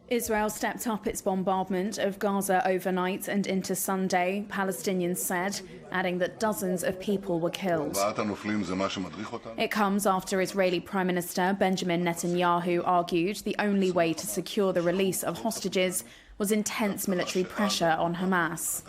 Israel stepped up its bombardment of Gaza overnight and into Sunday, Palestinians said, adding that dozens of people were killed. It comes after Israeli Prime Minister Benjamin Netanyahu argued the only way to secure the release of hostages was intense military pressure on Hamas.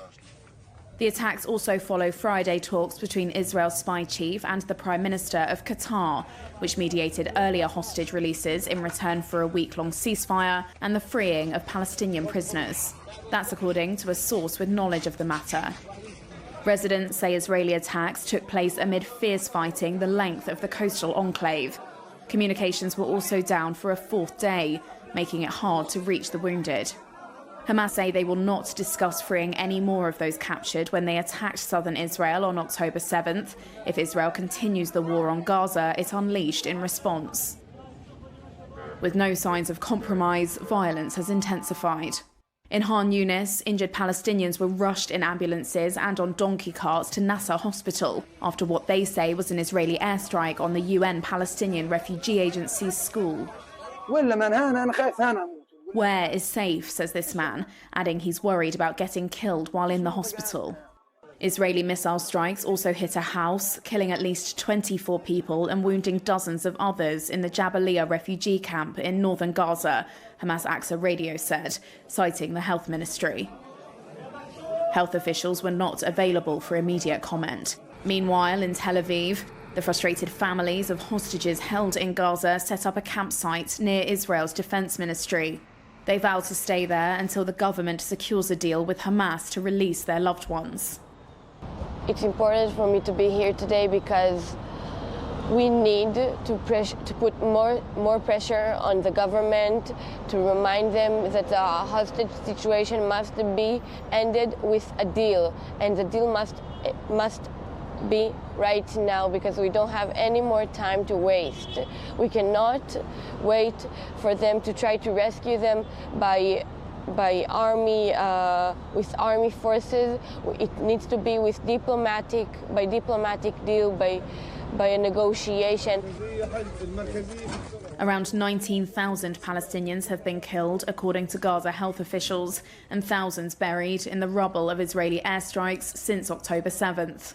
The attacks also follow Friday talks between Israel's spy chief and the Prime Minister of Qatar, which mediated earlier hostage releases in return for a week-long ceasefire and the freeing of Palestinian prisoners. That's according to a source with knowledge of the matter. Residents say Israeli attacks took place amid fierce fighting the length of the coastal enclave. Communications were also down for a fourth day, making it hard to reach the wounded. Hamas say they will not discuss freeing any more of those captured when they attacked southern Israel on October 7th. If Israel continues the war on Gaza, it unleashed in response. With no signs of compromise, violence has intensified. In Khan Yunis, injured Palestinians were rushed in ambulances and on donkey carts to Nasser Hospital after what they say was an Israeli airstrike on the UN Palestinian Refugee Agency's school. Where is safe, says this man, adding he's worried about getting killed while in the hospital. Israeli missile strikes also hit a house, killing at least 24 people and wounding dozens of others in the Jabalia refugee camp in northern Gaza, Hamas Aqsa Radio said, citing the health ministry. Health officials were not available for immediate comment. Meanwhile, in Tel Aviv, the frustrated families of hostages held in Gaza set up a campsite near Israel's defense ministry. They vow to stay there until the government secures a deal with Hamas to release their loved ones. It's important for me to be here today because we need to put more pressure on the government to remind them that the hostage situation must be ended with a deal, and the deal must be right now because we don't have any more time to waste. We cannot wait for them to try to rescue them by army with army forces. It needs to be with diplomatic deal, by a negotiation. Around 19,000 Palestinians have been killed, according to Gaza health officials, and thousands buried in the rubble of Israeli airstrikes since October 7th.